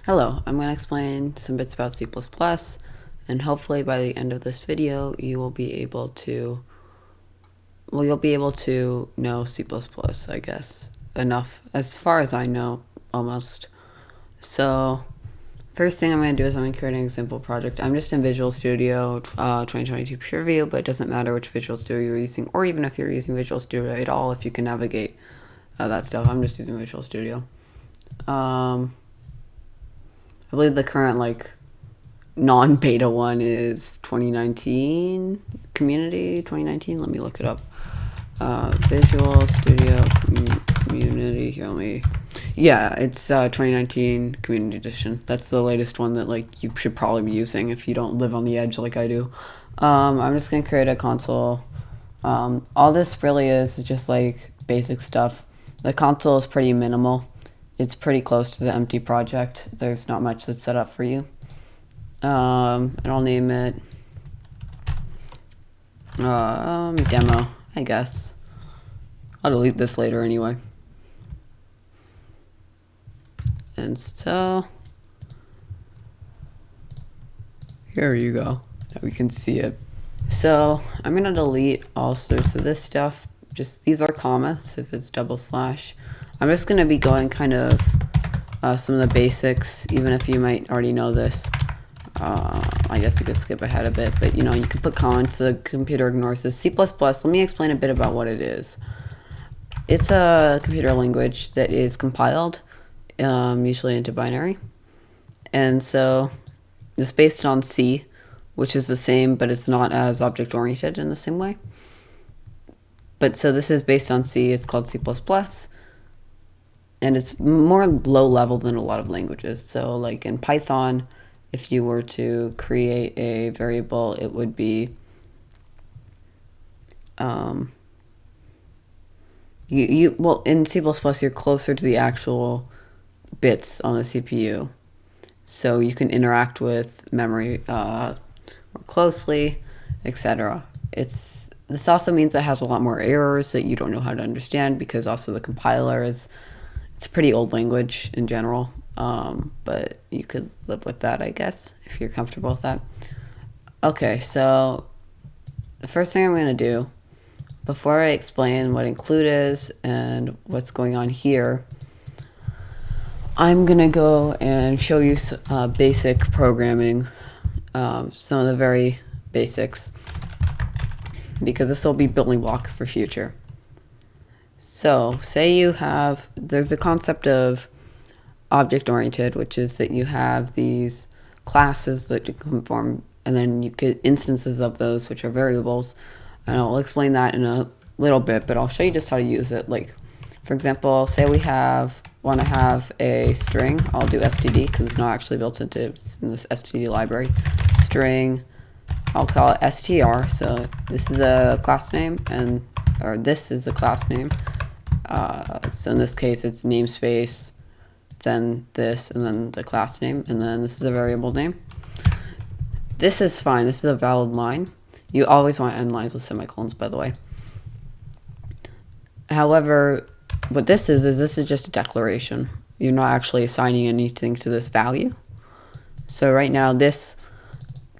Hello, I'm going to explain some bits about C++, and hopefully by the end of this video you will be able to, you'll be able to know C++, I guess, enough, as far as I know, almost. So, first thing I'm going to do is I'm going to create an example project. I'm just in Visual Studio 2022 Preview, but it doesn't matter which Visual Studio you're using, or even if you're using Visual Studio at all, if you can navigate that stuff. I'm just using Visual Studio. I believe the current non-beta one is 2019 community 2019. Let me look it up. Visual Studio community. Here, it's 2019 community edition. That's the latest one that you should probably be using if you don't live on the edge like I do. I'm just gonna create a console. All this really is just basic stuff. The console is pretty minimal. It's pretty close to the empty project. There's not much that's set up for you. And I'll name it demo, I guess. I'll delete this later anyway. And so here you go. Now we can see it. So I'm gonna delete also. So this stuff, just these are commas if it's double slash. I'm just going to be going kind of some of the basics, even if you might already know this. I guess you could skip ahead a bit, but you can put comments, the computer ignores this. C++, let me explain a bit about what it is. It's a computer language that is compiled, usually into binary. And so it's based on C, which is the same, but it's not as object-oriented in the same way. But so this is based on C, it's called C++. And it's more low level than a lot of languages. So like in Python, if you were to create a variable, it would be well, in C++, you're closer to the actual bits on the CPU. So you can interact with memory more closely, etc. This also means it has a lot more errors that you don't know how to understand, because also the compiler it's a pretty old language in general, but you could live with that, I guess, if you're comfortable with that. Okay, so the first thing I'm going to do, before I explain what include is and what's going on here, I'm going to go and show you basic programming, some of the very basics, because this will be building blocks for future. So say there's the concept of object-oriented, which is that you have these classes that you can form, and then you get instances of those, which are variables. And I'll explain that in a little bit, but I'll show you just how to use it. Like, for example, say we want to have a string. I'll do std because it's not actually built in this std library. String, I'll call it str. So this is a class name, or this is a class name. So in this case, it's namespace, then this, and then the class name, and then this is a variable name. This is fine. This is a valid line. You always want to end lines with semicolons, by the way. However, what this is just a declaration. You're not actually assigning anything to this value. So right now, this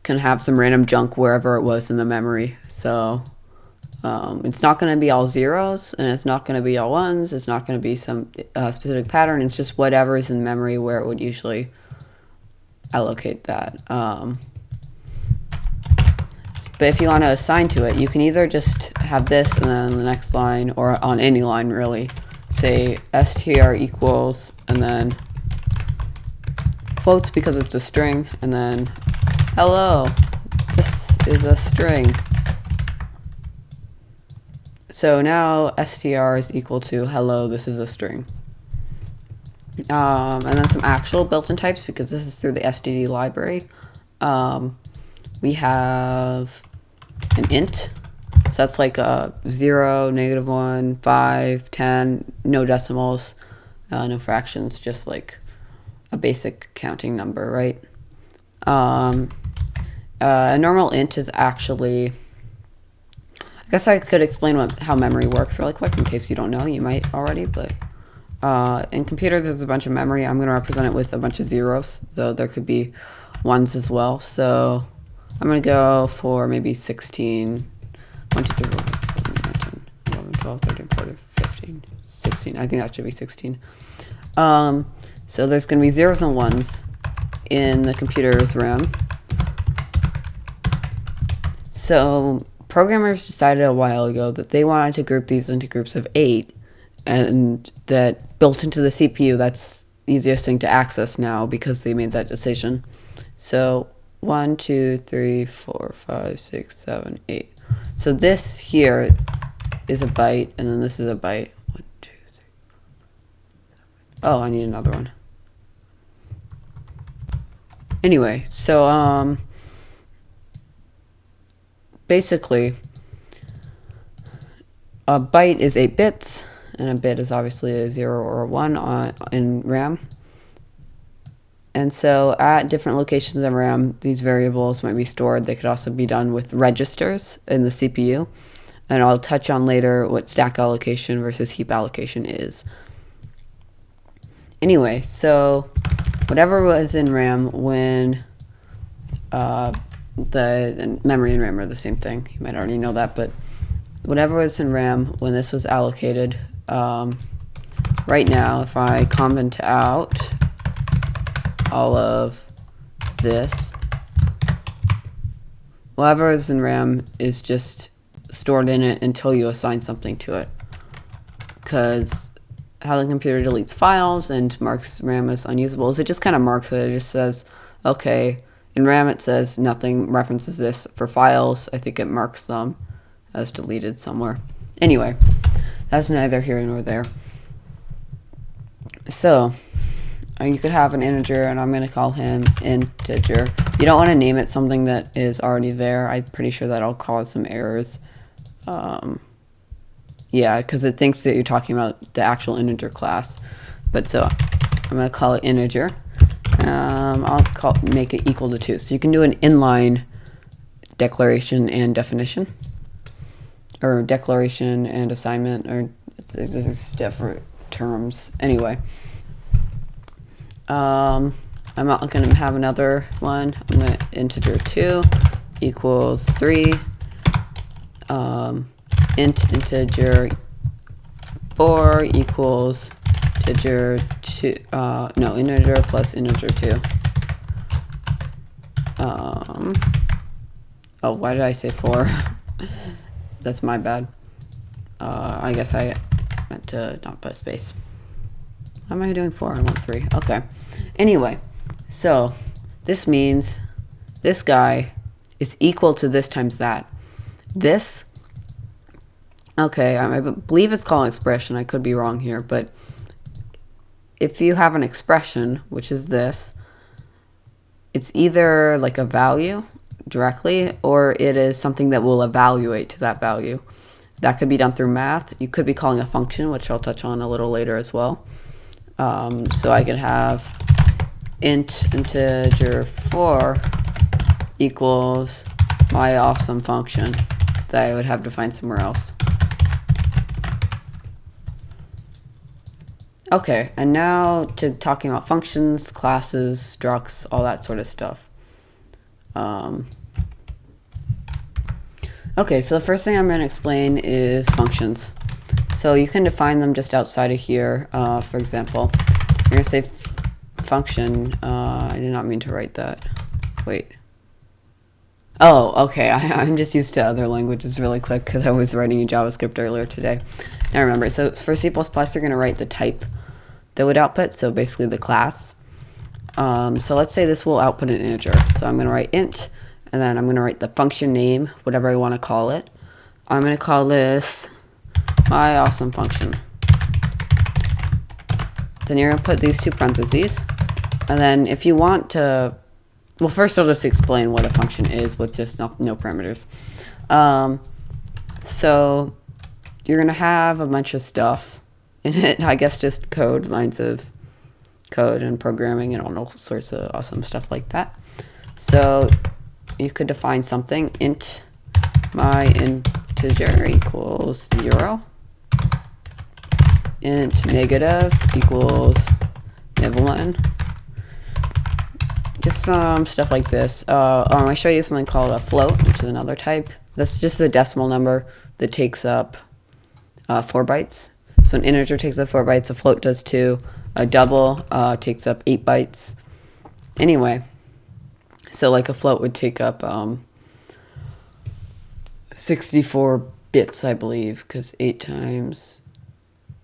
can have some random junk wherever it was in the memory. So it's not going to be all zeros, and it's not going to be all ones. It's not going to be some specific pattern. It's just whatever is in memory where it would usually allocate that. But if you want to assign to it, you can either just have this and then the next line, or on any line really, say str equals, and then quotes because it's a string, and then hello, this is a string. So now str is equal to hello, this is a string. And then some actual built-in types, because this is through the Std library. We have an int. So that's like a 0, -1, 5, 10, no decimals, no fractions, just like a basic counting number, right? A normal int is actually, I guess I could explain how memory works really quick in case you don't know. You might already, but In computer, there's a bunch of memory. I'm going to represent it with a bunch of zeros, though there could be ones as well. So I'm going to go for maybe 16, 1, 2, 3, 4, 5, 6, 7, 8, 9, 10, 11, 12, 13, 14, 15, 16. I think that should be 16. So there's going to be zeros and ones in the computer's RAM. So programmers decided a while ago that they wanted to group these into groups of 8, and that built into the CPU, that's the easiest thing to access now because they made that decision. So 1, 2, 3, 4, 5, 6, 7, 8. So this here is a byte, and then this is a byte. 1, 2, 3. Oh, I need another one. Anyway, so basically, a byte is 8 bits, and a bit is obviously a 0 or a 1 in RAM. And so at different locations in RAM, these variables might be stored. They could also be done with registers in the CPU. And I'll touch on later what stack allocation versus heap allocation is. Anyway, so whatever was in RAM when the memory and RAM are the same thing. You might already know that, but whatever was in RAM when this was allocated, right now, if I comment out all of this, whatever is in RAM is just stored in it until you assign something to it. Because how the computer deletes files and marks RAM as unusable is it just kind of marks it. It just says, okay, in RAM it says nothing references this. For files, I think it marks them as deleted somewhere. Anyway, that's neither here nor there. So you could have an integer, and I'm going to call him integer. You don't want to name it something that is already there. I'm pretty sure that'll cause some errors. Yeah, because it thinks that you're talking about the actual integer class. But so I'm going to call it integer. I'll make it equal to 2. So you can do an inline declaration and definition, or declaration and assignment, or it's different terms. Anyway, I'm not going to have another one. I'm going to integer 2 equals 3. Integer 4 equals integer 2. No, integer plus integer 2. Oh, why did I say 4? That's my bad. I guess I meant to not put a space. How am I doing 4? I want 3. Okay. Anyway, so this means this guy is equal to this times that. This, okay, I believe it's called an expression. I could be wrong here, but if you have an expression, which is this, it's either like a value directly, or it is something that will evaluate to that value. That could be done through math. You could be calling a function, which I'll touch on a little later as well. So I could have integer 4 equals my awesome function that I would have defined somewhere else. Okay, and now to talking about functions, classes, structs, all that sort of stuff. Okay, so the first thing I'm going to explain is functions. So you can define them just outside of here. For example, you're going to say function. I did not mean to write that. Wait. Oh, okay. I'm just used to other languages really quick because I was writing in JavaScript earlier today. Now remember, so for C++, you're going to write the type that would output, so basically the class. So let's say this will output an integer. So I'm going to write int, and then I'm going to write the function name, whatever I want to call it. I'm going to call this my awesome function. Then you're going to put these 2 parentheses. And then if you want to, well, first I'll just explain what a function is with just no parameters. So you're going to have a bunch of stuff in it, I guess just code, lines of code and programming and all sorts of awesome stuff like that. So you could define something, int my integer equals 0. int negative equals nivelin. Just some stuff like this. I'm going to show you something called a float, which is another type. That's just a decimal number that takes up 4 bytes. So an integer takes up 4 bytes, a float does 2, a double takes up 8 bytes. Anyway, so like a float would take up 64 bits, I believe, because 8 times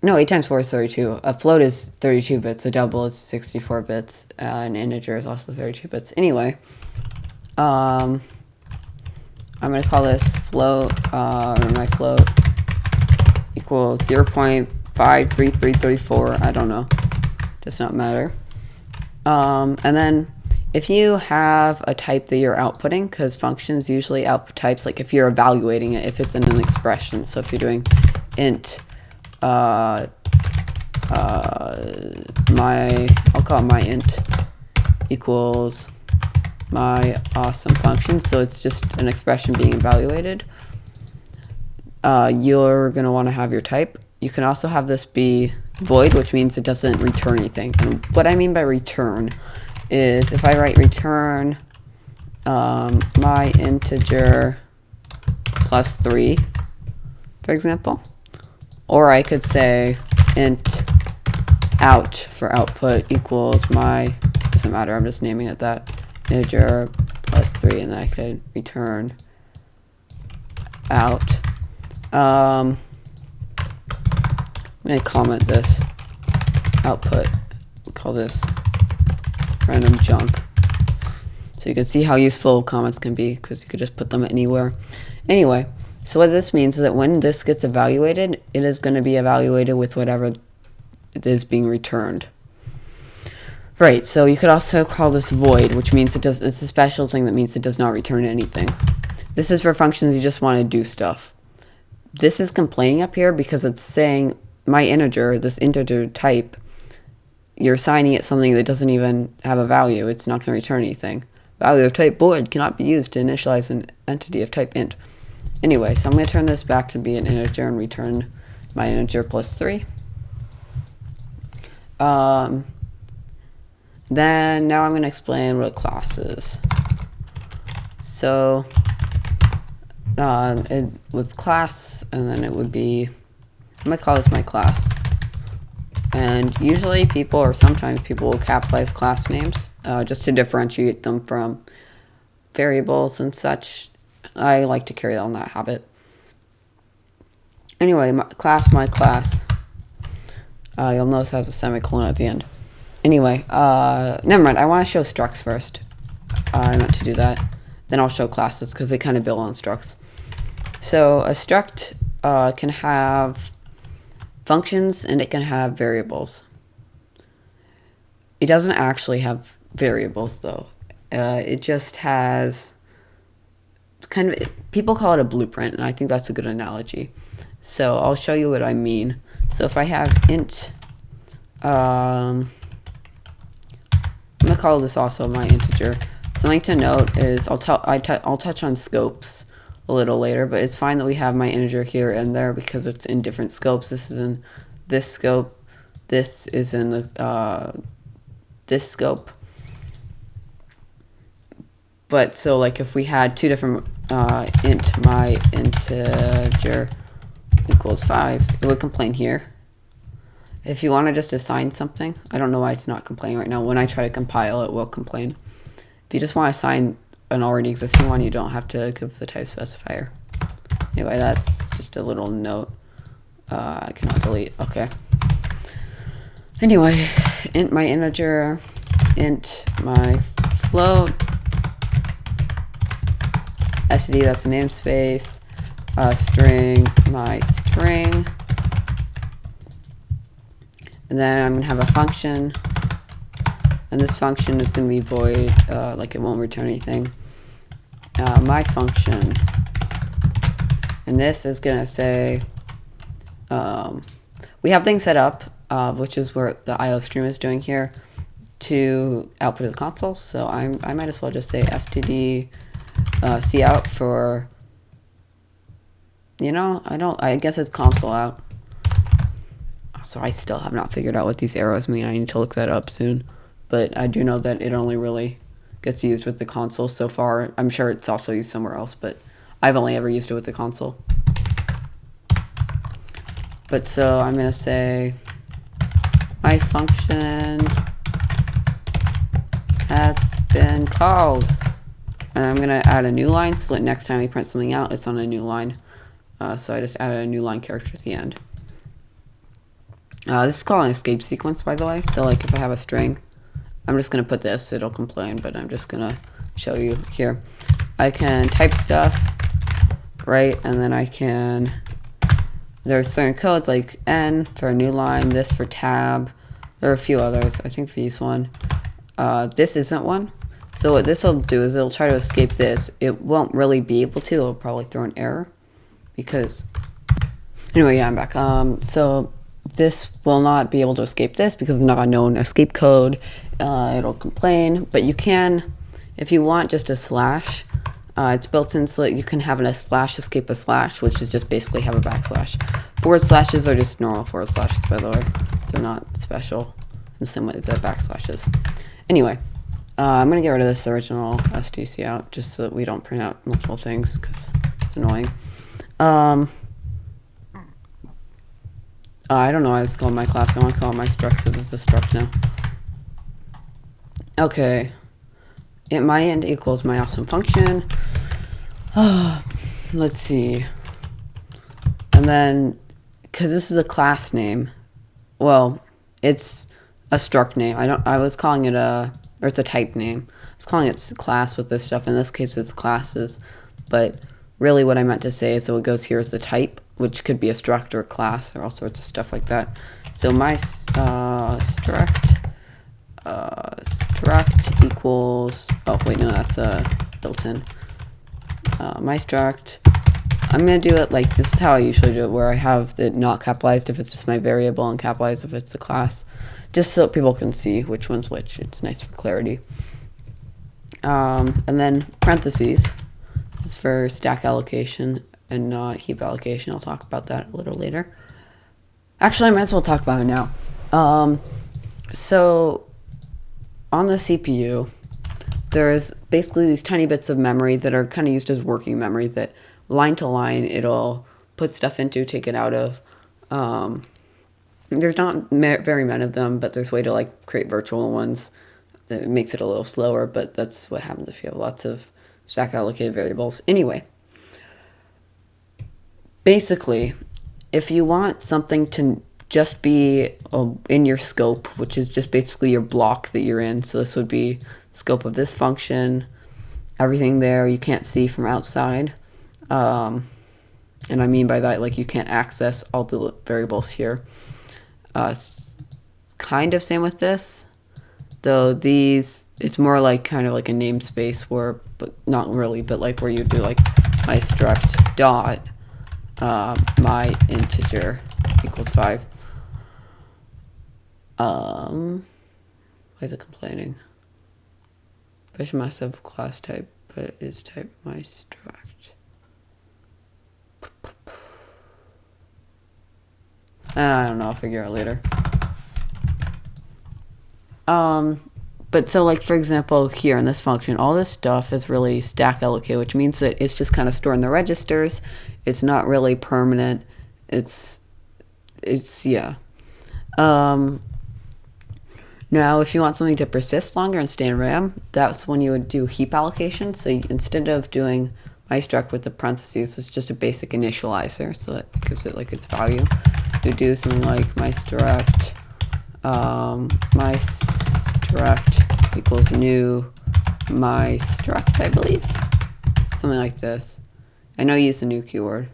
4 is 32. A float is 32 bits, a double is 64 bits, an integer is also 32 bits. Anyway, I'm going to call this float, or my float equals 0.53334, I don't know, does not matter. And then if you have a type that you're outputting, because functions usually output types, like if you're evaluating it, if it's in an expression, so if you're doing int, I'll call it my int equals my awesome function, so it's just an expression being evaluated. You're going to want to have your type. You can also have this be void, which means it doesn't return anything. And what I mean by return is if I write return my integer plus 3, for example, or I could say int out for output equals my, doesn't matter, I'm just naming it that, integer plus 3, and then I could return out. I'm going to comment this output, we'll call this random junk, so you can see how useful comments can be, because you could just put them anywhere. Anyway, so what this means is that when this gets evaluated, it is going to be evaluated with whatever is being returned. Right, so you could also call this void, which means it's a special thing that means it does not return anything. This is for functions you just want to do stuff. This is complaining up here because it's saying my integer, this integer type, you're assigning it something that doesn't even have a value. It's not going to return anything. Value of type void cannot be used to initialize an entity of type int. Anyway, so I'm going to turn this back to be an integer and return my integer plus 3. Then now I'm going to explain what a class is. So with class, and then it would be, I'm going to call this my class. And usually people, or sometimes people, will capitalize class names just to differentiate them from variables and such. I like to carry on that habit. Anyway, my class, you'll notice it has a semicolon at the end. Anyway, never mind, I want to show structs first. I meant to do that. Then I'll show classes, because they kind of build on structs. So a struct can have functions and it can have variables. It doesn't actually have variables though. It just has kind of, people call it a blueprint, and I think that's a good analogy. So I'll show you what I mean. So if I have int, I'm gonna call this also my integer. Something to note is I'll touch on scopes a little later, but it's fine that we have my integer here and there because it's in different scopes. This is in this scope. This is in the this scope. But so like if we had two different int my integer equals 5, it would complain here. If you want to just assign something, I don't know why it's not complaining right now. When I try to compile, it will complain. If you just want to assign an already existing one, you don't have to give the type specifier. Anyway, that's just a little note. I cannot delete. Okay. Anyway, int my integer, int my float, Std, that's a namespace, string my string, and then I'm going to have a function, and this function is going to be void, like it won't return anything. My function, and this is going to say, we have things set up, which is where the IO stream is doing here, to output to the console, so I might as well just say std cout for, you know, I guess it's console out. So I still have not figured out what these arrows mean. I need to look that up soon. But I do know that it only really gets used with the console so far. I'm sure it's also used somewhere else, but I've only ever used it with the console. But so I'm going to say my function has been called. And I'm going to add a new line so that next time we print something out, it's on a new line. So I just added a new line character at the end. This is called an escape sequence, by the way. So like if I have a string, I'm just going to put this. It'll complain, but I'm just going to show you here. I can type stuff, right? And then I can, there's certain codes like N for a new line, this for tab. There are a few others, I think for each one. This isn't one. So what this will do is it'll try to escape this. It won't really be able to. It'll probably throw an error because, anyway, yeah, I'm back. So this will not be able to escape this because it's not a known escape code. It'll complain, but you can, if you want just a slash, it's built in so that you can have a slash escape a slash, which is just basically have a backslash. Forward slashes are just normal forward slashes, by the way. They're not special in the same way that backslashes. Anyway, I'm going to get rid of this original STC out just so that we don't print out multiple things because it's annoying. I don't know why it's called my class. I want to call it my struct because it's a struct now. Okay. My end equals my awesome function. Let's see. And then, because this is a class name, well, it's a struct name. I was calling it or it's a type name. I was calling it class with this stuff. In this case, it's classes. But really what I meant to say is, so what goes here is the type, which could be a struct or a class or all sorts of stuff like that. So my struct equals, oh wait, no, that's built-in. My struct, I'm going to do it like, this is how I usually do it, where I have it not capitalized if it's just my variable and capitalized if it's the class, just so people can see which one's which. It's nice for clarity. And then parentheses, this is for stack allocation and not heap allocation. I'll talk about that a little later. Actually, I might as well talk about it now. So on the CPU, there's basically these tiny bits of memory that are kind of used as working memory that line to line it'll put stuff into, take it out of. There's not very many of them, but there's a way to like create virtual ones that makes it a little slower, but that's what happens if you have lots of stack allocated variables. Anyway, basically, if you want something to just be in your scope, which is just basically your block that you're in, so this would be scope of this function, everything there you can't see from outside. And I mean by that, like, you can't access all the variables here. Kind of same with this, though these, it's more like kind of like a namespace where, but not really, but like where you do like my struct dot my integer equals 5. Why is it complaining? Fish must have class type, but it is type my struct. I don't know, I'll figure it out later. But so like, for example, here in this function, all this stuff is really stack allocated, which means that it's just kind of stored in the registers. It's not really permanent. It's yeah. Now, if you want something to persist longer and stay in RAM, that's when you would do heap allocation. So instead of doing my struct with the parentheses, it's just a basic initializer, so that gives it like its value. You do something like my struct equals new my struct, I believe. Something like this. I know you use the new keyword.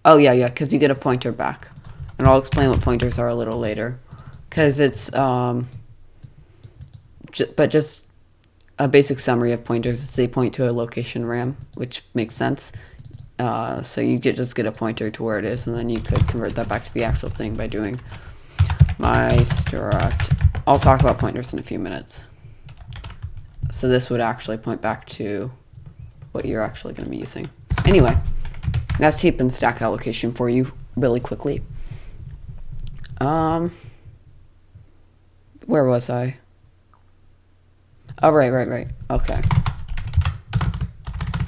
Oh yeah, because you get a pointer back. And I'll explain what pointers are a little later. Because it's, but just a basic summary of pointers is they point to a location RAM, which makes sense. So you just get a pointer to where it is, and then you could convert that back to the actual thing by doing my struct. I'll talk about pointers in a few minutes. So this would actually point back to what you're actually going to be using. Anyway, that's heap and stack allocation for you really quickly. Where was I? Oh, right. Okay.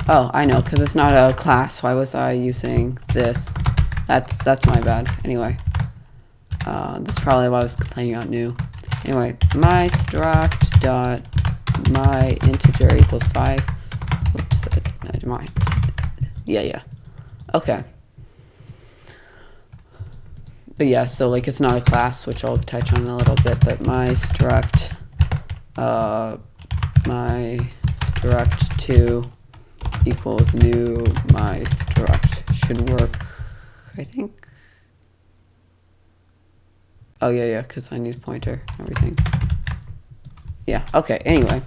Oh, I know, because it's not a class. Why was I using this? That's my bad. Anyway, that's probably why I was complaining about new. Anyway, my struct dot my integer equals 5. Oops, yeah. Okay. But yeah, so like it's not a class, which I'll touch on in a little bit, but my struct 2 equals new my struct should work, I think. Oh yeah, because I need pointer, everything. Yeah, okay, anyway.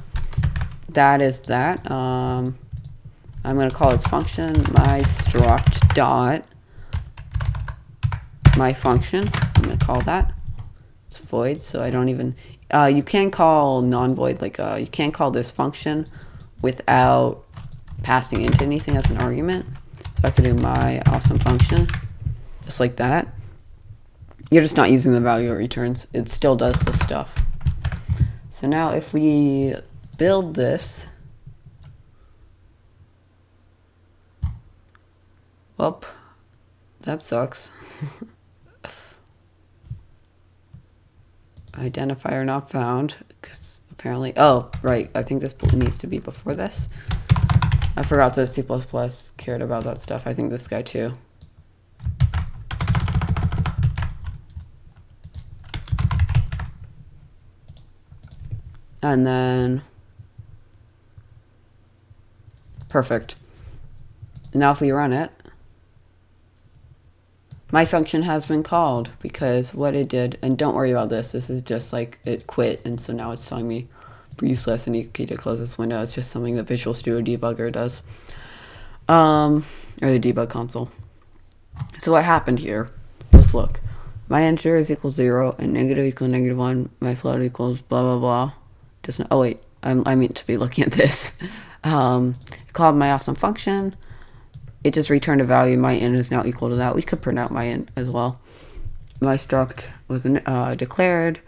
That is that. I'm gonna call its function my struct dot my function. I'm gonna call that. It's void, so I don't even you can call non-void, like you can't call this function without passing into anything as an argument. So I could do my awesome function just like that. You're just not using the value it returns. It still does this stuff. So now if we build this, well, that sucks. Identifier not found, because apparently, oh, right, I think this needs to be before this. I forgot that C++ cared about that stuff. I think this guy too. And then, perfect. Now if we run it, my function has been called, because what it did, and don't worry about this, this is just like it quit, and so now it's telling me useless and you need to close this window. It's just something that Visual Studio Debugger does, or the debug console. So what happened here? Let's look. My integer is equals 0 and negative equals -1. My float equals blah blah blah. Doesn't. Oh wait, I meant to be looking at this. Called my awesome function. It just returned a value. My int is now equal to that. We could print out my int as well. My struct was declared,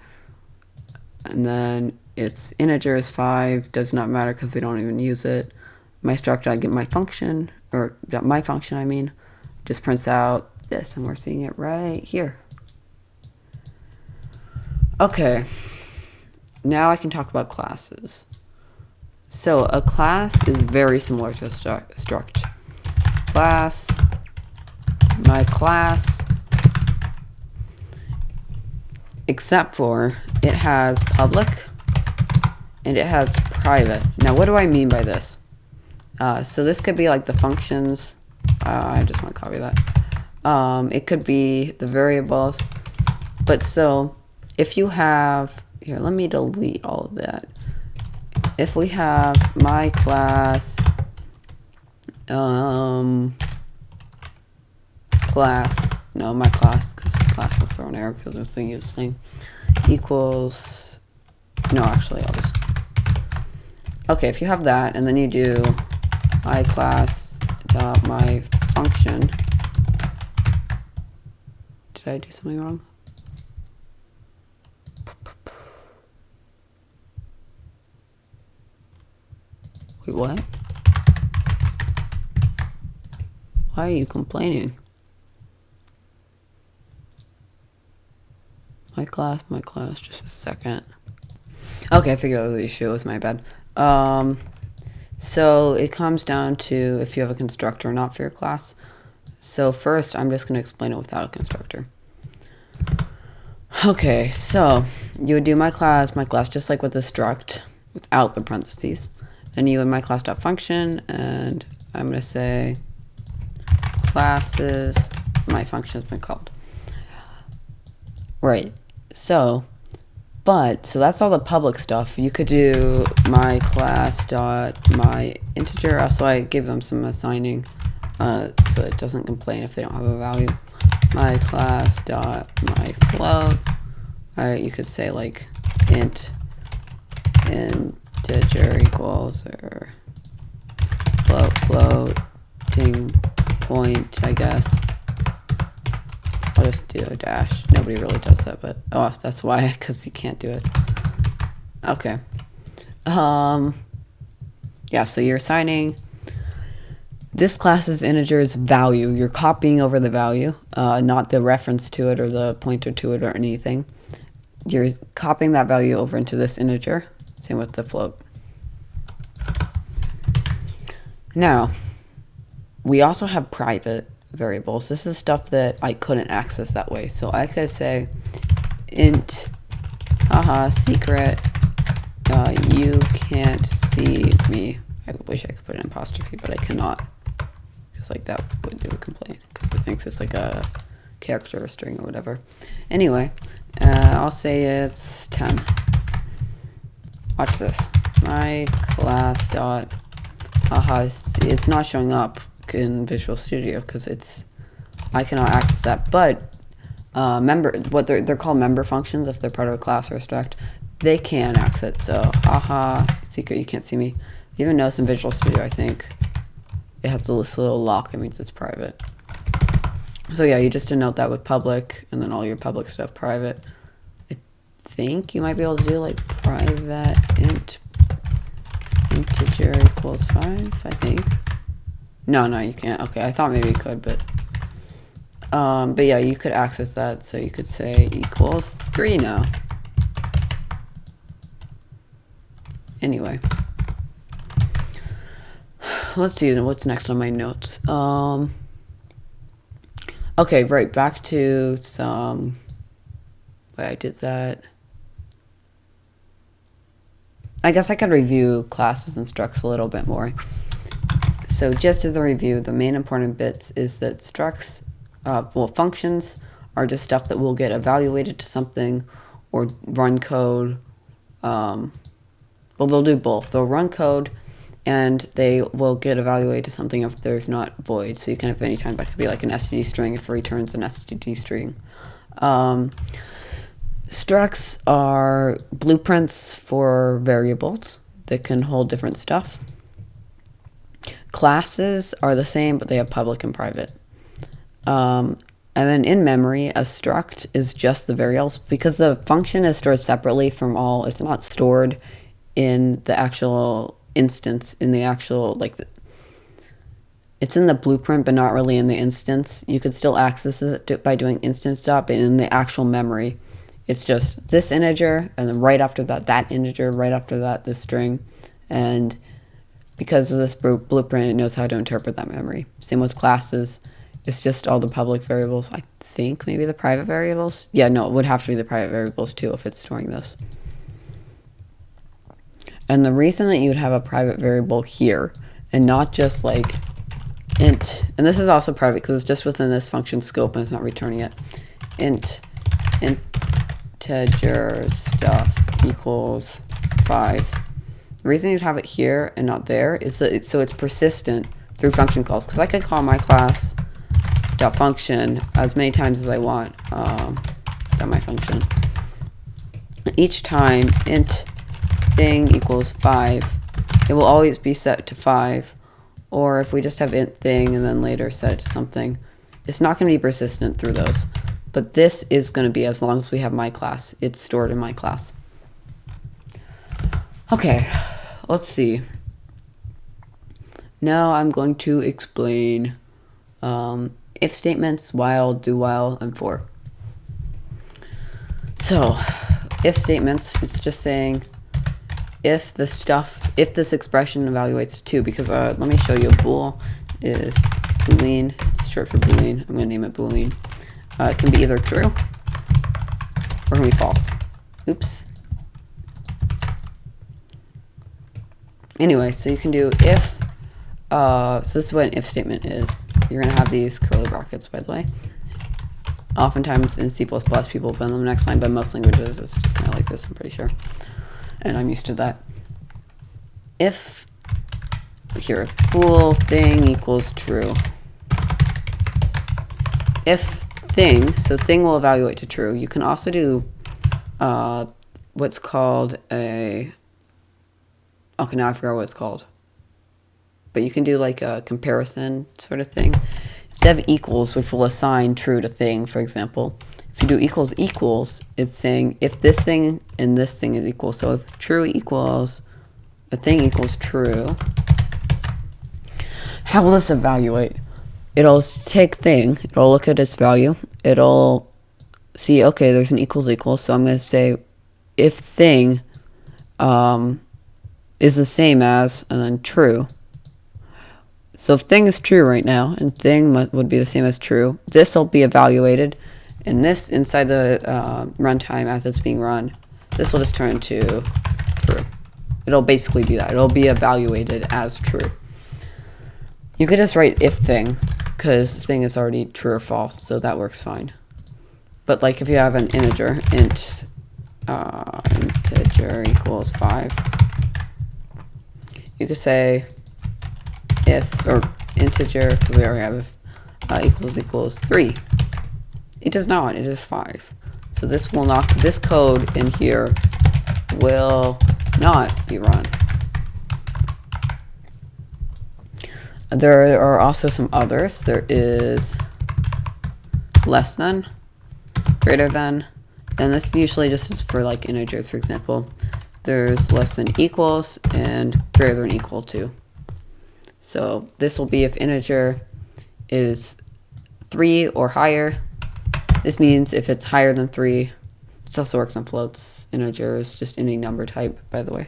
and then its integer is 5. Does not matter because we don't even use it. My struct, I get my function, or my function, I mean, just prints out this, and we're seeing it right here. Okay, now I can talk about classes. So a class is very similar to a struct. Class, my class, except for it has public and it has private. Now what do I mean by this? So this could be like the functions. I just want to copy that. It could be the variables. But so if you have, here, let me delete all of that. If we have my class my class, because class will throw an error because it's the use thing, equals, no, actually, I'll just, okay, if you have that, and then you do my class dot my function, did I do something wrong? Wait, what? Why are you complaining? My class, just a second. Okay, I figured out the issue, it was my bad. So it comes down to if you have a constructor or not for your class. So first, I'm just gonna explain it without a constructor. Okay, so you would do my class, just like with the struct, without the parentheses. Then you would my class.function, and I'm gonna say classes, my function has been called. Right, so that's all the public stuff. You could do my class dot my integer. Also, I give them some assigning, so it doesn't complain if they don't have a value. My class dot my float. You could say like int integer equals, or floating point, I guess. I'll just do a dash. Nobody really does that, but oh, that's why, because you can't do it. Okay. Yeah, so you're assigning this class's integer's value. You're copying over the value, not the reference to it or the pointer to it or anything. You're copying that value over into this integer. Same with the float. Now, we also have private variables. This is stuff that I couldn't access that way. So I could say int, secret, you can't see me. I wish I could put an apostrophe, but I cannot. Because like that would do a complaint. Because it thinks it's like a character or string or whatever. Anyway, I'll say it's 10. Watch this. My class dot, it's not showing up in Visual Studio because I cannot access that. But what they're called member functions if they're part of a class or a struct. They can access it. So secret, you can't see me. You even notice in Visual Studio, I think it has this little lock. It means it's private. So yeah, you just denote that with public, and then all your public stuff private. I think you might be able to do like private integer equals 5. I think. No, you can't. Okay, I thought maybe you could, but yeah, you could access that. So you could say equals 3 now. Anyway, let's see what's next on my notes. Okay, right, back to some. Wait, I did that. I guess I could review classes and structs a little bit more. So just as a review, the main important bits is that structs, functions are just stuff that will get evaluated to something or run code. Well, they'll do both. They'll run code and they will get evaluated to something if there's not void. So you can have any time that could be like an std string if it returns an std string. Structs are blueprints for variables that can hold different stuff. Classes are the same, but they have public and private. And then in memory, a struct is just the variables because the function is stored separately from all. It's not stored in the actual instance, in the actual, it's in the blueprint, but not really in the instance. You could still access it by doing instance dot, but in the actual memory, it's just this integer, and then right after that, that integer, right after that, this string. And because of this blueprint, it knows how to interpret that memory. Same with classes. It's just all the public variables. I think maybe the private variables. Yeah, no, it would have to be the private variables too if it's storing those. And the reason that you would have a private variable here and not just like int, and this is also private because it's just within this function scope and it's not returning it. Int integer stuff equals 5. The reason you'd have it here and not there is that so it's persistent through function calls. Because I could call my class dot function as many times as I want. Dot my function. Each time int thing equals 5, it will always be set to 5. Or if we just have int thing and then later set it to something, it's not going to be persistent through those. But this is going to be as long as we have my class. It's stored in my class. Okay, let's see. Now I'm going to explain if statements, while, do while, and for. So, if statements, it's just saying if this expression evaluates to 2, because let me show you, a bool is boolean, it's short for boolean, I'm going to name it boolean. It can be either true or can be false. Oops. Anyway, so you can do if, so this is what an if statement is. You're going to have these curly brackets, by the way. Oftentimes in C++, people put them in the next line, but most languages it's just kind of like this, I'm pretty sure. And I'm used to that. If, here, bool thing equals true. If thing, so thing will evaluate to true. You can also do what's called a, okay, now I forgot what it's called. But you can do like a comparison sort of thing. instead of equals, which will assign true to thing, for example, if you do equals equals, it's saying if this thing and this thing is equal. So if true equals a thing equals true, how will this evaluate? It'll take thing, it'll look at its value, it'll see, okay, there's an equals equals, so I'm going to say if thing is the same as, and then true. So if thing is true right now, and thing would be the same as true, this will be evaluated, and this inside the runtime as it's being run, this will just turn into true. It'll basically be that. It'll be evaluated as true. You could just write if thing, because thing is already true or false, so that works fine. But like if you have an integer, integer equals 5, you could say if, or integer, because we already have equals 3. It does not, it is 5. So this will not, this code in here will not be run. There are also some others. There is less than, greater than, and this usually just is for like integers, for example. There's less than equals and greater than equal to. So this will be if integer is 3 or higher. This means if it's higher than 3, this also works on floats. Integers, just any number type, by the way.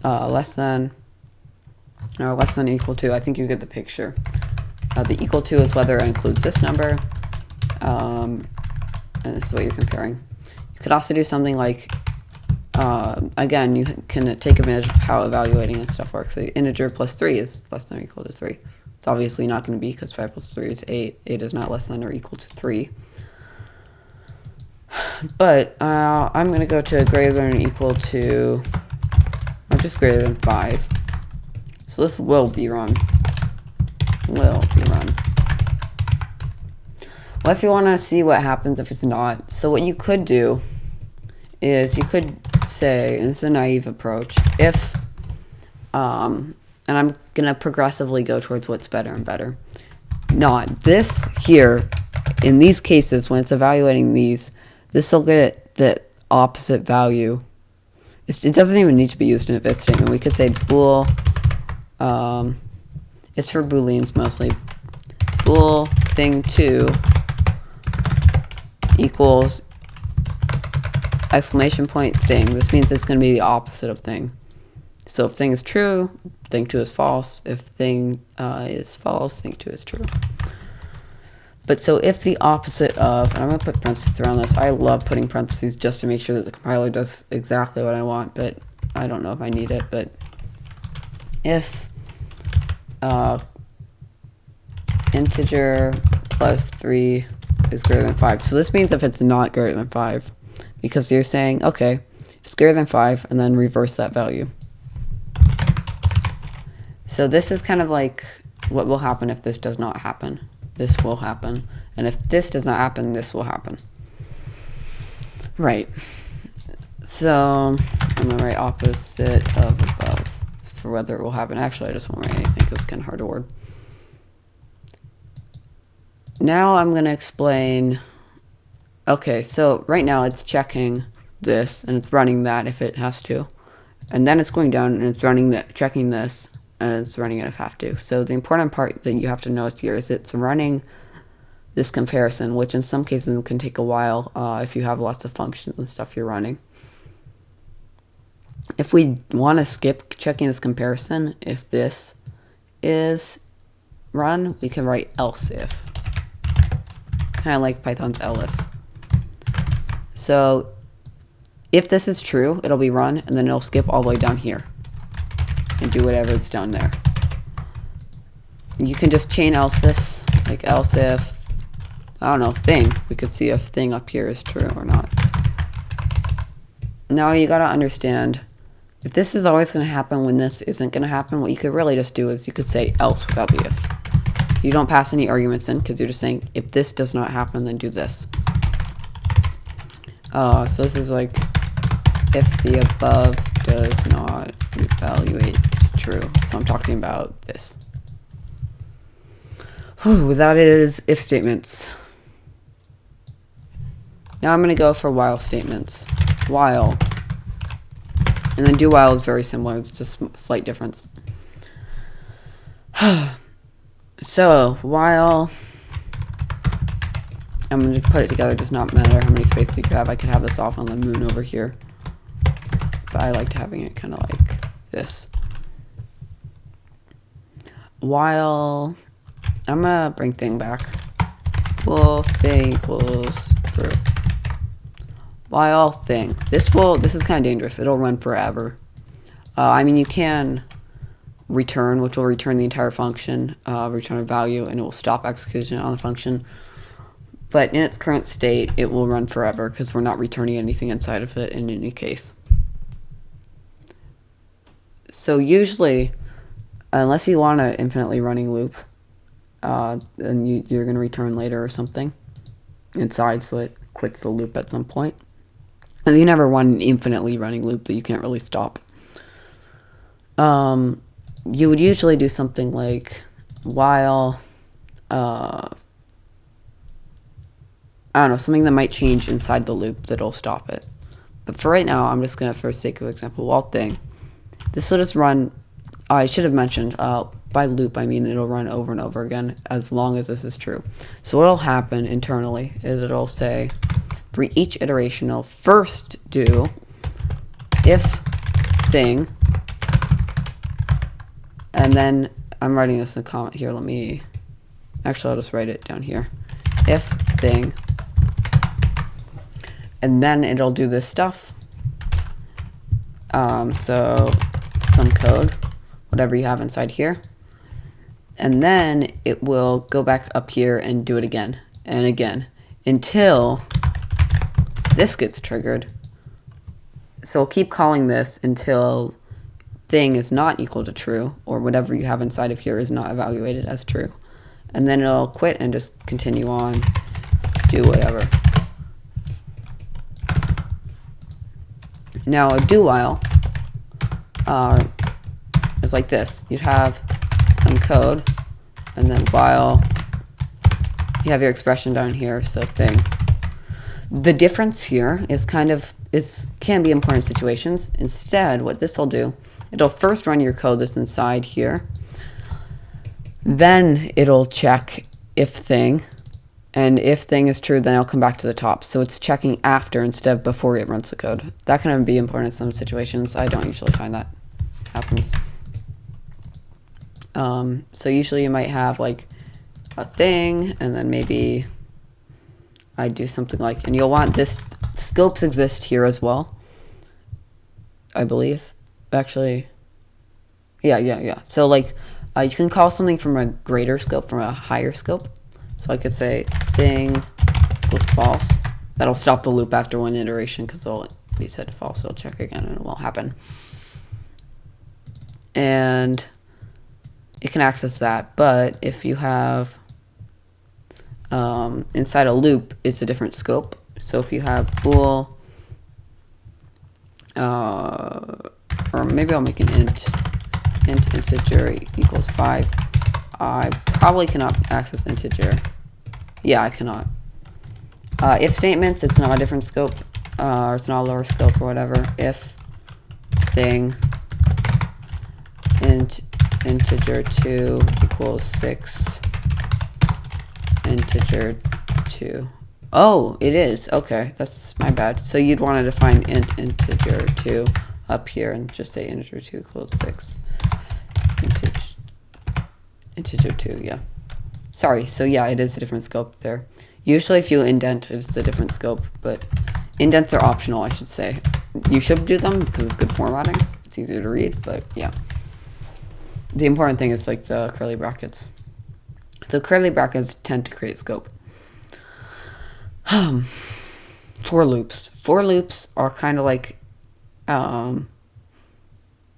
Less than equal to, I think you get the picture. The equal to is whether it includes this number, and this is what you're comparing. You could also do something like, again, you can take advantage of how evaluating and stuff works. So integer plus 3 is less than or equal to 3. It's obviously not going to be, because 5 plus 3 is 8. 8 is not less than or equal to 3. But I'm going to go to greater than or equal to, or just greater than 5. So this will be run. Will be run. Well, if you want to see what happens if it's not, so what you could do is you could say, and this is a naive approach, if, and I'm going to progressively go towards what's better and better. Not this here, in these cases, when it's evaluating these, this will get the opposite value. It doesn't even need to be used in a if statement. We could say bool, it's for booleans mostly, bool thing 2 equals exclamation point thing. This means it's going to be the opposite of thing. So if thing is true, thing 2 is false. If thing is false, thing 2 is true. But so if the opposite of, and I'm going to put parentheses around this. I love putting parentheses just to make sure that the compiler does exactly what I want, but I don't know if I need it. But if integer plus 3 is greater than 5. So this means if it's not greater than 5, because you're saying, okay, it's greater than 5, and then reverse that value. So this is kind of like what will happen if this does not happen. This will happen. And if this does not happen, this will happen. Right. So I'm going to write opposite of above for whether it will happen. Actually, I just won't write anything because it's kind of hard to word. Now I'm going to explain. Okay, so right now it's checking this and it's running that if it has to. And then it's going down and it's running that, checking this, and it's running it if it have to. So the important part that you have to notice here is it's running this comparison, which in some cases can take a while if you have lots of functions and stuff you're running. If we want to skip checking this comparison, if this is run, we can write else if. Kind of like Python's elif. So if this is true, it'll be run, and then it'll skip all the way down here and do whatever it's down there. You can just chain else ifs, like else if, I don't know, thing. We could see if thing up here is true or not. Now you gotta understand, if this is always gonna happen when this isn't gonna happen, what you could really just do is you could say else without the if. You don't pass any arguments in because you're just saying, if this does not happen, then do this. So this is like, if the above does not evaluate true. So I'm talking about this. Whew, that is if statements. Now I'm going to go for while statements. While. And then do while is very similar. It's just a slight difference. So, while I'm going to put it together. It does not matter how many spaces you could have. I could have this off on the moon over here. But I liked having it kind of like this. While I'm going to bring thing back. Well, thing equals true. While thing. This is kind of dangerous. It'll run forever. I mean, you can return, which will return the entire function, return a value, and it will stop execution on the function. But in its current state, it will run forever because we're not returning anything inside of it in any case. So usually, unless you want an infinitely running loop, then you're going to return later or something inside, so it quits the loop at some point. And you never want an infinitely running loop that you can't really stop. You would usually do something like while, I don't know, something that might change inside the loop that'll stop it. But for right now, I'm just going to, for sake of example, while thing. This will just run, I should have mentioned, by loop, I mean it'll run over and over again as long as this is true. So what will happen internally is it'll say, for each iteration, it'll first do if thing, and then I'm writing this in a comment here. Actually, I'll just write it down here. If thing, and then it'll do this stuff. So some code, whatever you have inside here. And then it will go back up here and do it again and again until this gets triggered. So we'll keep calling this until thing is not equal to true, or whatever you have inside of here is not evaluated as true. And then it'll quit and just continue on, do whatever. Now a do while is like this. You'd have some code, and then while you have your expression down here, so thing. The difference here is can be important situations. Instead, what this will do, it'll first run your code that's inside here. Then it'll check if thing, and if thing is true, then it'll come back to the top. So it's checking after instead of before it runs the code. That can be important in some situations. I don't usually find that happens. So usually you might have like a thing, and then maybe I do something like, and you'll want this, scopes exist here as well, I believe. Actually, yeah. So like, you can call something from a greater scope, from a higher scope. So I could say thing equals false. That'll stop the loop after one iteration because it'll be set to false. So it'll check again and it won't happen. And it can access that. But if you have inside a loop, it's a different scope. So if you have bool, or maybe I'll make an int integer equals 5. I probably cannot access integer. Yeah, I cannot. If statements, it's not a different scope, or it's not a lower scope or whatever. If thing integer 2 equals 6 integer 2. Oh, it is. Okay, that's my bad. So you'd want to define integer 2 up here and just say integer 2 equals 6. Integer 2, yeah. Sorry, so yeah, it is a different scope there. Usually if you indent, it's a different scope, but indents are optional, I should say. You should do them because it's good formatting. It's easier to read, but yeah. The important thing is like the curly brackets. The curly brackets tend to create scope. For loops. For loops are kind of like, they're kind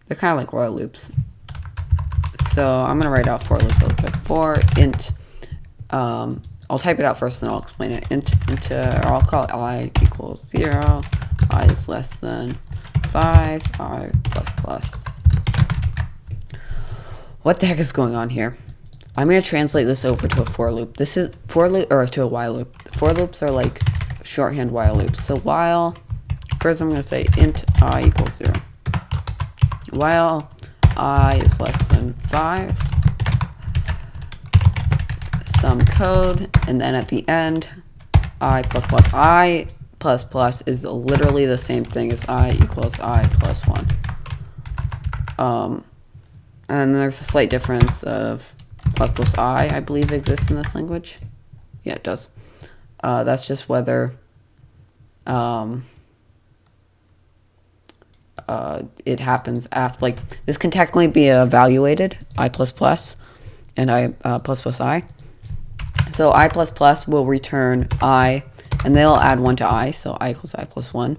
of like while loops. So I'm going to write out for loop real quick. For int, I'll type it out first, then I'll explain it. Int, or I'll call it I equals 0, I is less than 5, I plus plus. What the heck is going on here? I'm going to translate this over to a for loop. This is for loop, or to a while loop. For loops are like shorthand while loops. So while, first I'm going to say int I equals 0. While I is less than 5, some code, and then at the end, I plus plus. I plus plus is literally the same thing as I equals I plus 1. And there's a slight difference of plus plus I believe exists in this language. Yeah, it does. That's just whether it happens after, like, this can technically be evaluated, I plus plus and I plus plus I. So I plus plus will return I, and they'll add 1 to I, so I equals I plus 1.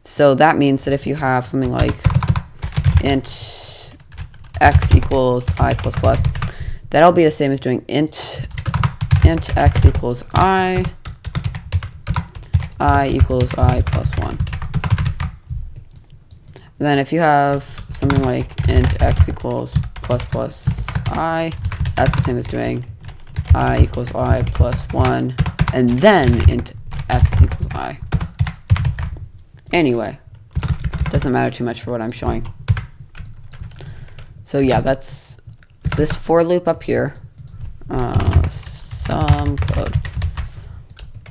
So that means that if you have something like int x equals I plus plus, that'll be the same as doing int x equals I equals I plus 1. And then if you have something like int x equals plus plus I, that's the same as doing I equals I plus 1, and then int x equals I. Anyway, doesn't matter too much for what I'm showing. So yeah, that's this for loop up here. Some code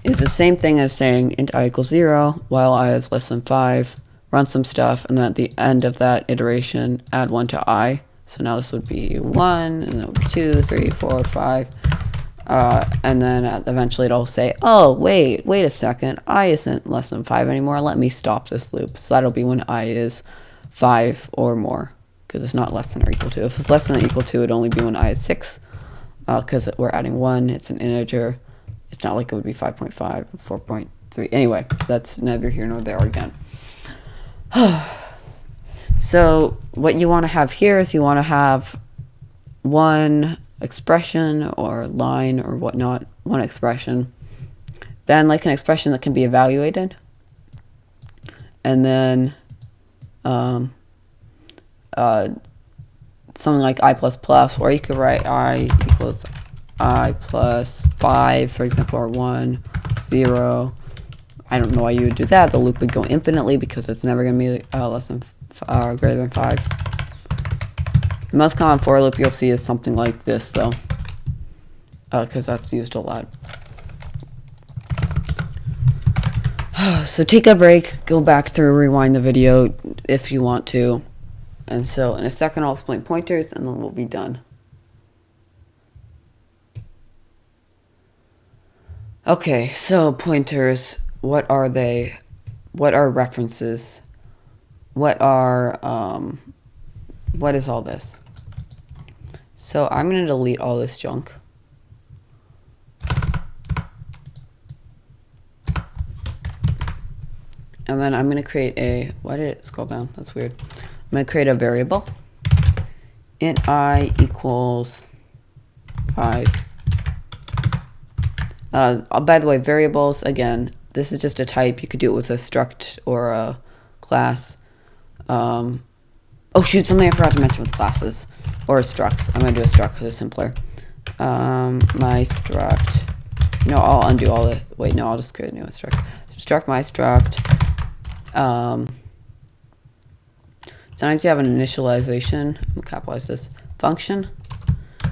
is the same thing as saying int I equals 0 while I is less than 5. Run some stuff, and then at the end of that iteration, add 1 to I. So now this would be 1, and that would be 2, 3, 4, 5. And then eventually it'll say, oh, wait a second, I isn't less than 5 anymore. Let me stop this loop. So that'll be when I is 5 or more, because it's not less than or equal to. If it's less than or equal to, it'd only be when I is 6, because we're adding 1. It's an integer. It's not like it would be 5.5, 4.3. Anyway, that's neither here nor there again. So what you want to have here is you want to have one expression or line or whatnot, one expression, then like an expression that can be evaluated, and then something like I plus plus, or you could write I equals I plus 5, for example, or 1, 0. I don't know why you would do that. The loop would go infinitely because it's never going to be less than greater than 5. The most common for loop you'll see is something like this, though, because that's used a lot. So take a break, go back through, rewind the video if you want to. And so in a second I'll explain pointers, and then we'll be done. Okay, so pointers. What are they? What are references? What is all this? So I'm going to delete all this junk. And then I'm going to create a, why did it scroll down? That's weird. I'm going to create a variable. Int I equals 5. By the way, variables, again, this is just a type. You could do it with a struct or a class. Oh shoot, something I forgot to mention with classes or structs. I'm going to do a struct because it's simpler. My struct. You know, I'll undo all the, wait, no, I'll just create a new struct. Struct my struct. Sometimes you have an initialization. I'm going to capitalize this function.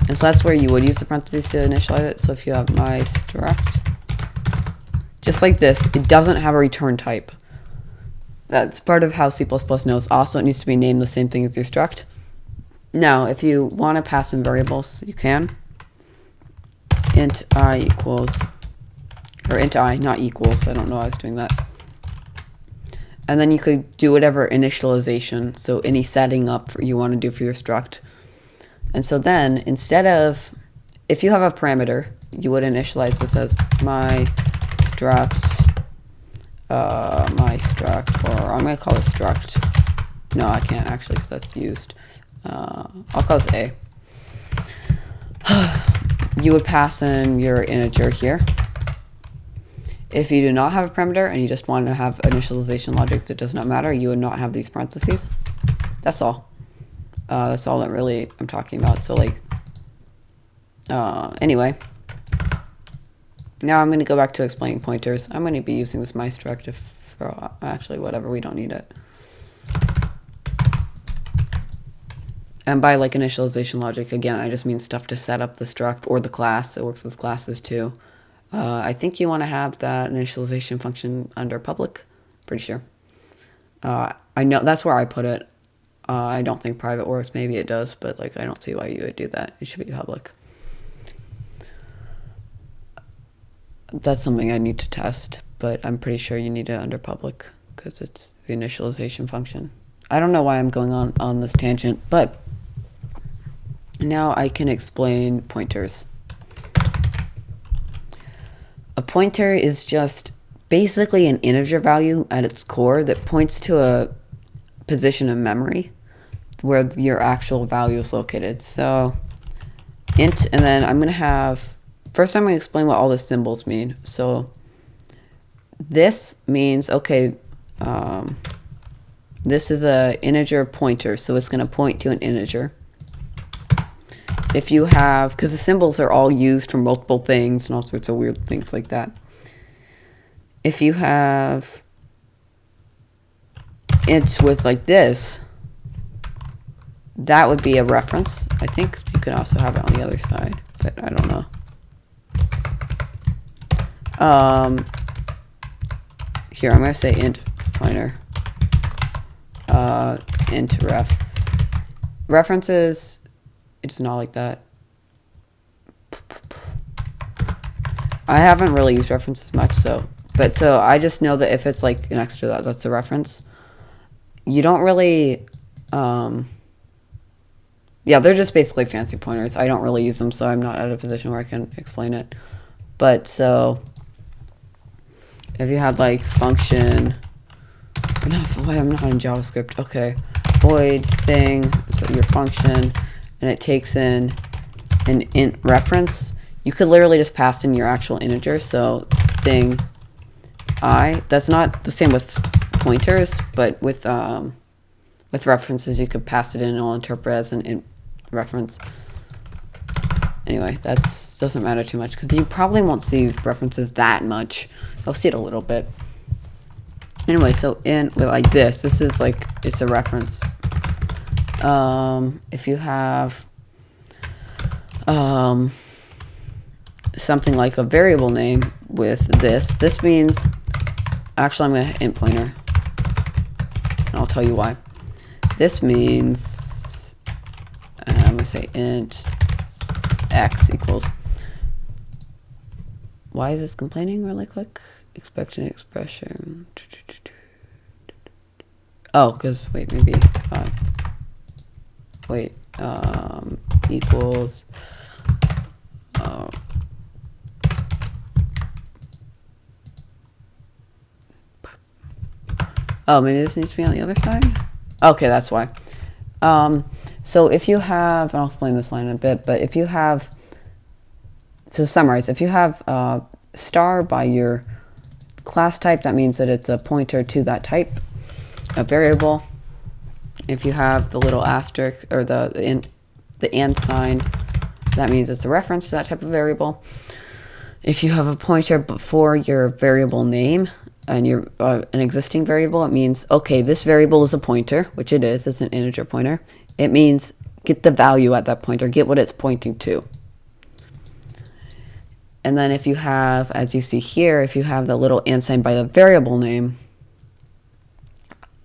And so that's where you would use the parentheses to initialize it. So if you have my struct, just like this, it doesn't have a return type. That's part of how C++ knows. Also, it needs to be named the same thing as your struct. Now, if you want to pass in variables, you can. Int I equals, or int I, not equals. I don't know why I was doing that. And then you could do whatever initialization, so any setting up you want to do for your struct. And so then, instead of, if you have a parameter, you would initialize this as my struct, or I'm going to call it struct. No, I can't actually because that's used. I'll call this A. You would pass in your integer here. If you do not have a parameter and you just want to have initialization logic that does not matter, you would not have these parentheses. That's all. That's all that really I'm talking about. So like, Anyway, now I'm going to go back to explaining pointers. I'm going to be using this MyStruct for actually whatever, we don't need it. And by like initialization logic, again, I just mean stuff to set up the struct or the class. It works with classes too. I think you want to have that initialization function under public. Pretty sure. I know that's where I put it. I don't think private works. Maybe it does, but like I don't see why you would do that. It should be public. That's something I need to test, but I'm pretty sure you need it under public because it's the initialization function. I don't know why I'm going on this tangent, but now I can explain pointers. A pointer is just basically an integer value at its core that points to a position in memory where your actual value is located. So int, and then I'm going to have, first I'm going to explain what all the symbols mean. So this means, okay, this is a integer pointer, so it's going to point to an integer. If you have, because the symbols are all used for multiple things and all sorts of weird things like that. If you have int with like this, that would be a reference. I think you could also have it on the other side, but I don't know. Here, I'm going to say int pointer. Int ref. References, it's not like that. I haven't really used references much, so I just know that if it's like next to that, that's a reference. You don't really, yeah, they're just basically fancy pointers. I don't really use them, so I'm not at a position where I can explain it. But so, if you had like function, I'm not in JavaScript. Okay, void thing, so your function, and it takes in an int reference. You could literally just pass in your actual integer. So thing I. That's not the same with pointers, but with references, you could pass it in and it'll interpret as an int reference. Anyway, that doesn't matter too much because you probably won't see references that much. You'll see it a little bit. Anyway, so with like this is like, it's a reference. If you have something like a variable name with this means, actually I'm going to int pointer, and I'll tell you why. This means, I'm going to say int x equals, why is this complaining really quick? Expect an expression. Oh, because, wait, maybe, equals, oh, maybe this needs to be on the other side? Okay, that's why. So if you have, and I'll explain this line in a bit, but if you have, to summarize, if you have star by your class type, that means that it's a pointer to that type of variable. If you have the little asterisk or the and sign, that means it's a reference to that type of variable. If you have a pointer before your variable name and your an existing variable, it means, okay, this variable is a pointer, which it is. It's an integer pointer. It means get the value at that pointer, get what it's pointing to. And then if you have, as you see here, if you have the little and sign by the variable name,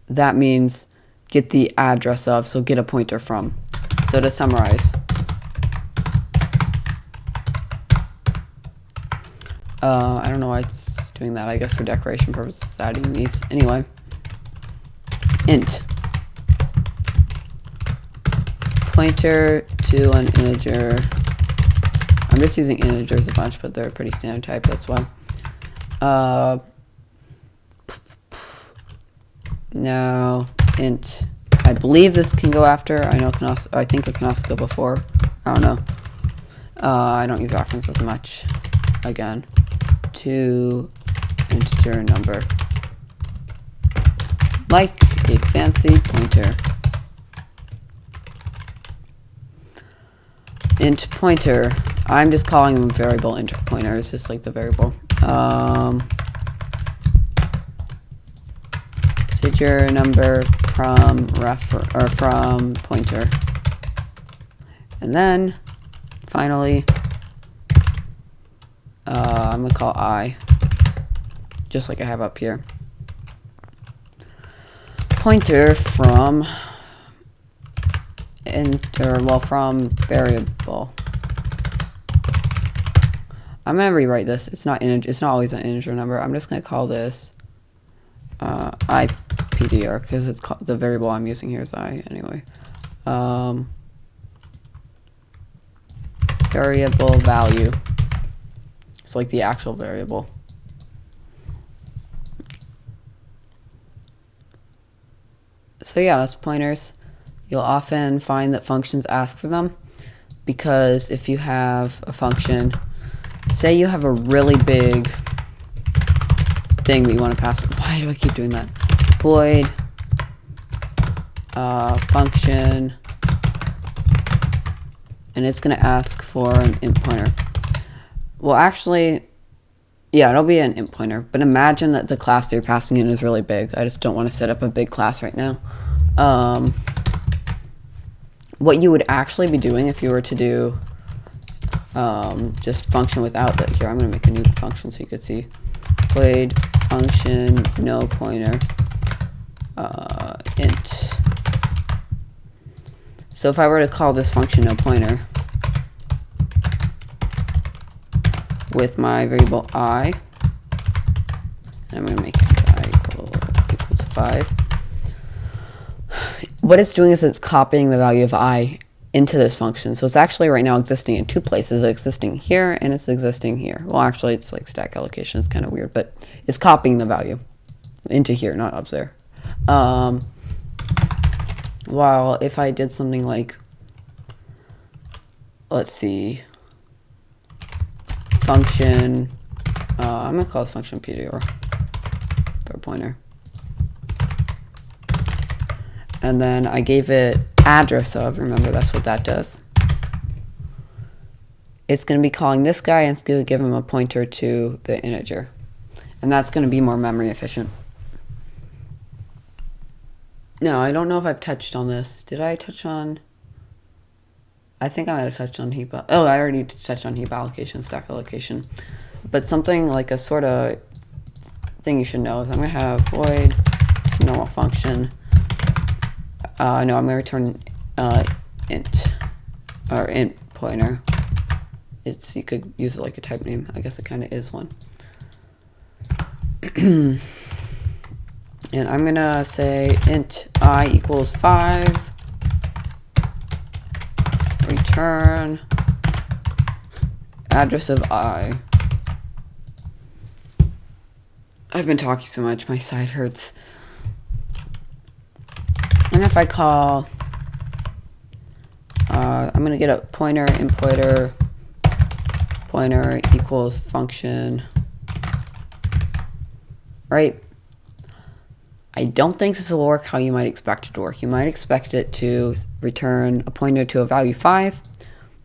that means get the address of, so get a pointer from. So to summarize, I don't know why it's doing that. I guess for decoration purposes, adding these. Anyway, int pointer to an integer. I'm just using integers a bunch, but they're a pretty standard type. That's why. Now int. I believe this can go after. I know it can also. I think it can also go before. I don't know. I don't use references much. Again, to integer number, like a fancy pointer. Int pointer. I'm just calling them variable pointer. It's just like the variable. Integer number from from pointer. And then finally, I'm gonna call I, just like I have up here. Pointer from from variable. I'm gonna rewrite this. It's not always an integer number. I'm just gonna call this IPDR because it's the variable I'm using here is I anyway. Variable value. It's like the actual variable. So yeah, that's pointers. You'll often find that functions ask for them because if you have a function, say you have a really big thing that you want to pass. Why do I keep doing that? Void function, and it's going to ask for an int pointer. Well, actually, yeah, it'll be an int pointer, but imagine that the class that you're passing in is really big. I just don't want to set up a big class right now. What you would actually be doing if you were to do just function without that. Here, I'm going to make a new function so you could see. Void function no pointer int. So if I were to call this function no pointer with my variable I, and I'm going to make I equals 5. What it's doing is it's copying the value of I into this function. So it's actually right now existing in two places. It's existing here and it's existing here. Well, actually it's like stack allocation. It's kind of weird, but it's copying the value into here, not up there. While if I did something like, let's see, function, I'm going to call this function PDR for a pointer. And then I gave it address of, remember that's what that does. It's going to be calling this guy and it's going to give him a pointer to the integer. And that's going to be more memory efficient. Now, I don't know if I've touched on this. Did I touch on? I think I might have touched on heap. Oh, I already touched on heap allocation, stack allocation. But something like a sort of thing you should know is I'm going to have void, it's a normal function. No, I'm going to return int, or int pointer. You could use it like a type name. I guess it kind of is one. And I'm going to say int I equals 5. Return address of I. I've been talking so much, my side hurts. And if I call, I'm going to get a pointer, int pointer equals function, right? I don't think this will work how you might expect it to work. You might expect it to return a pointer to a value 5,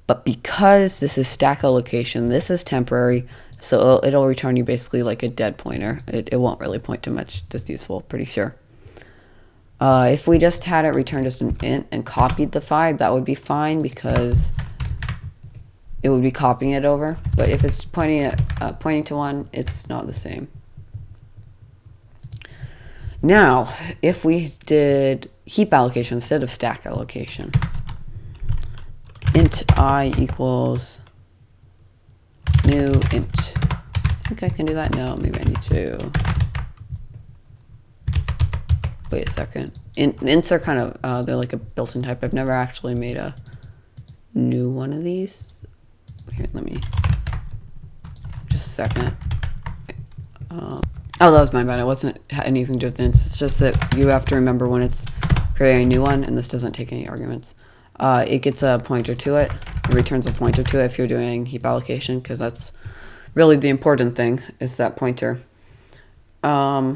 but because this is stack allocation, this is temporary, so it'll return you basically like a dead pointer. It won't really point to much that's useful, pretty sure. If we just had it return just an int and copied the 5, that would be fine because it would be copying it over. But if it's pointing to 1, it's not the same. Now, if we did heap allocation instead of stack allocation, int I equals new int. I think I can do that. No, maybe I need to. Wait a second. Ints are kind of, they're like a built-in type. I've never actually made a new one of these. Here, let me, just a second. Oh, that was my bad. It wasn't anything to do with ints. It's just that you have to remember when it's creating a new one, and this doesn't take any arguments. It gets a pointer to it. It returns a pointer to it if you're doing heap allocation, because that's really the important thing, is that pointer. Yeah,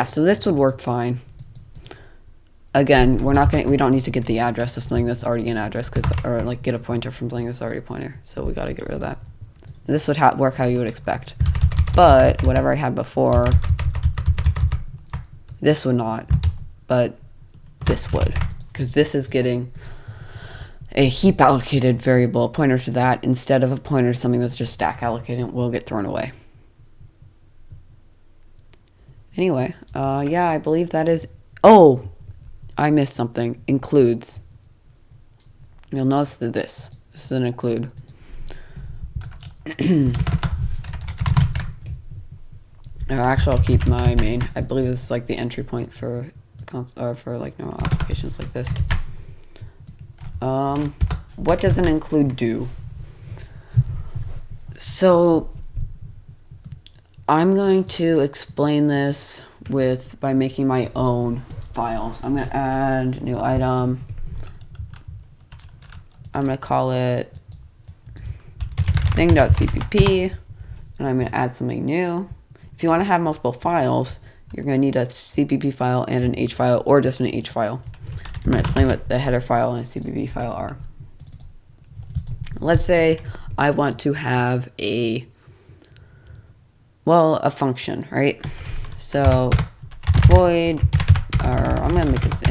so this would work fine. again, we don't need to get the address of something that's already an address, or like get a pointer from something that's already a pointer. So we got to get rid of that. And this would work how you would expect. But whatever I had before, this would not, but this would, because this is getting a heap allocated variable pointer to that instead of a pointer to something that's just stack allocated and will get thrown away. Anyway, yeah, I believe that is. Oh, I missed something. Includes. You'll notice that this is an include. Actually, I'll keep my main. I believe this is like the entry point for like normal applications like this. What does an include do? So I'm going to explain this by making my own files. I'm going to add new item. I'm going to call it thing.cpp, and I'm going to add something new. If you want to have multiple files, you're going to need a CPP file and an H file, or just an H file. I'm going to explain what the header file and a CPP file are. Let's say I want to have a function, right? So void, or I'm going to make this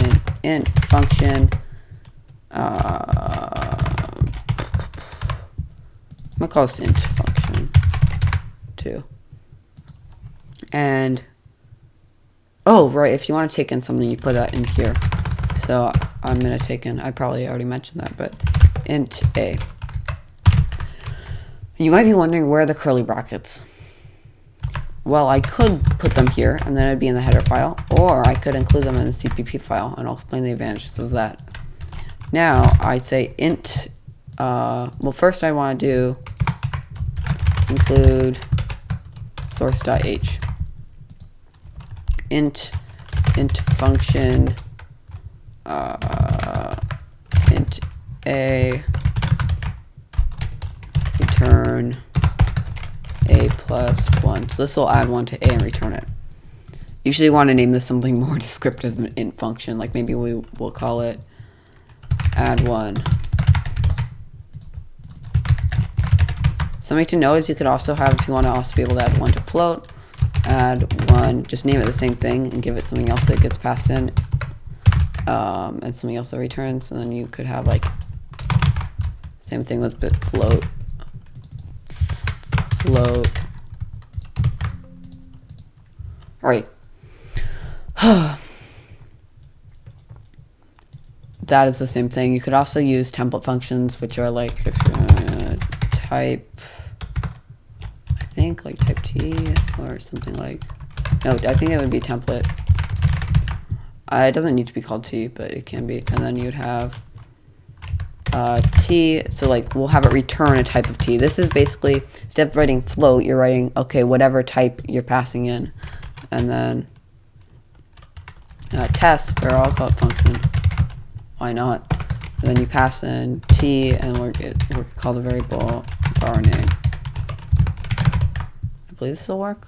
int function. I'm going to call this int function too. And, oh, right, if you want to take in something, you put that in here. So I'm going to take in, I probably already mentioned that, but int a. You might be wondering where are the curly brackets? Well, I could put them here, and then it'd be in the header file, or I could include them in the CPP file, and I'll explain the advantages of that. Now, I say int, well, first I want to do include source.h. int function int a return a plus 1. So this will add 1 to a and return it. Usually you want to name this something more descriptive than int function, like maybe we'll call it add 1. Something to know is you could also have, if you want to also be able to add 1 to float, add 1, just name it the same thing and give it something else that gets passed in, and something else that returns, and then you could have like same thing with bit float. Right. That is the same thing. You could also use template functions, which are like if you're gonna type, I think like type T or something like, no, I think it would be template. It doesn't need to be called T, but it can be. And then you'd have T, so like we'll have it return a type of T. This is basically, instead of writing float, you're writing, okay, whatever type you're passing in. And then test, or I'll call it function. Why not? And then you pass in T, and we're call the variable bar name. I believe this will work.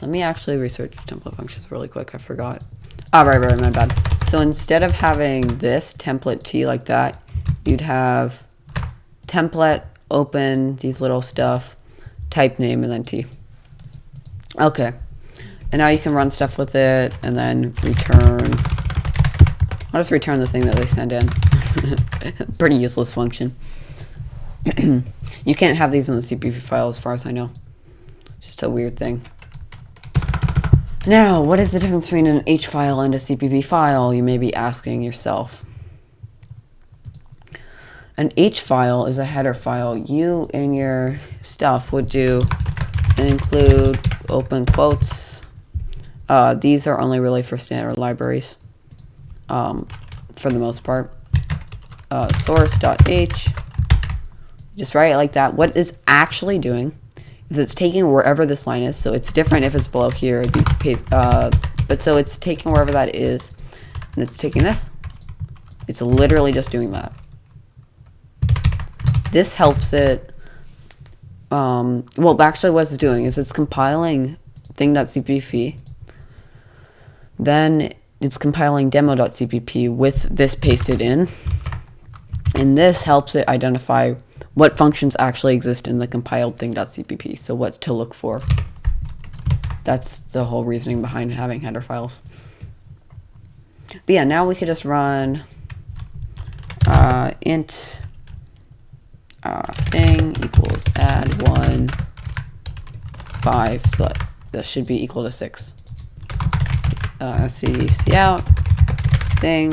Let me actually research template functions really quick. I forgot. Ah, right, my bad. So instead of having this template T like that, you'd have template open these little stuff, type name, and then T. Okay. And now you can run stuff with it, and then return. I'll just return the thing that they send in. Pretty useless function. You can't have these in the CPP file as far as I know. Just a weird thing. Now, what is the difference between an H file and a CPP file, you may be asking yourself. An H file is a header file. You in your stuff would do include open quotes. These are only really for standard libraries, for the most part. Source.h. Just write it like that. What it's actually doing is it's taking wherever this line is. So it's different if it's below here. It'd be paste, but so it's taking wherever that is, and it's taking this. It's literally just doing that. This helps it. Well, actually, what it's doing is it's compiling thing.cpp, Then it's compiling demo.cpp with this pasted in. And this helps it identify what functions actually exist in the compiled thing.cpp. So what to look for. That's the whole reasoning behind having header files. But yeah, now we could just run int thing equals add 1 5, so that should be equal to 6. See out thing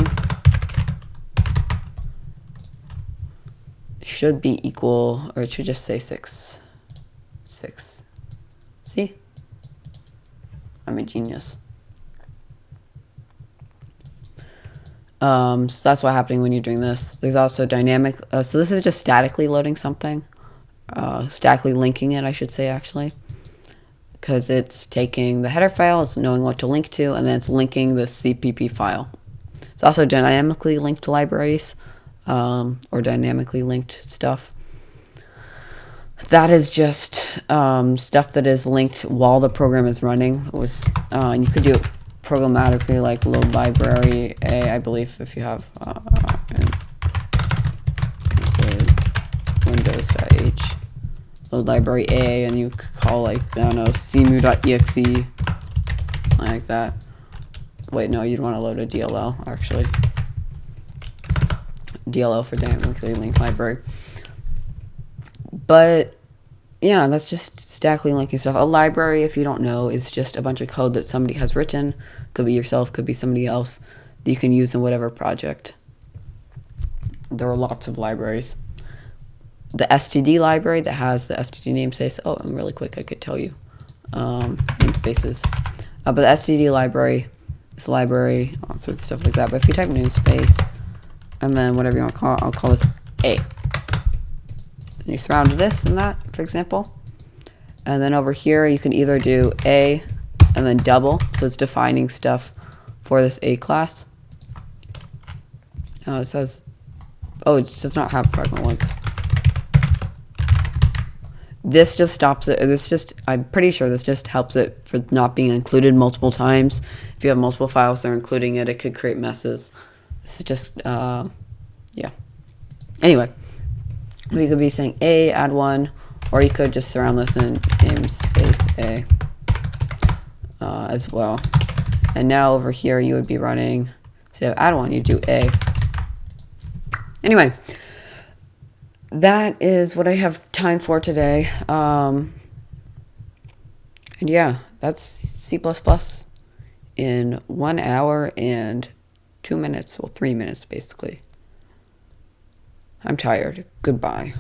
should be equal, or it should just say 6. See, I'm a genius. So that's what's happening when you're doing this. There's also dynamic, so this is just statically loading something, statically linking it, I should say, actually, because it's taking the header file, it's knowing what to link to, and then it's linking the CPP file. It's also dynamically linked libraries, or dynamically linked stuff. That is just stuff that is linked while the program is running. And you could do it programmatically, like load library A, I believe, if you have windows.h load library A, and you call, like, I don't know, cmu.exe, something like that. Wait, no, you'd want to load a DLL, actually. DLL for dynamically linked library. But yeah, that's just statically linking stuff. A library, if you don't know, is just a bunch of code that somebody has written. Could be yourself, could be somebody else, that you can use in whatever project. There are lots of libraries. The Std library that has the Std namespace. Oh, and really quick, I could tell you namespaces. But the Std library, this library, all sorts of stuff like that. But if you type namespace and then whatever you want to call it, I'll call this A. And you surround this and that, for example. And then over here, you can either do A and then double, so it's defining stuff for this A class. It says, oh, it does not have fragment ones. This just stops it. I'm pretty sure this just helps it for not being included multiple times. If you have multiple files that are including it, it could create messes. This is just, yeah. Anyway, you could be saying A, add 1, or you could just surround this in namespace A as well. And now over here, you would be running, so you have add 1, you do A. Anyway, that is what I have time for today. And yeah, that's C++ in 1 hour and 2 minutes, well, 3 minutes basically. I'm tired. Goodbye.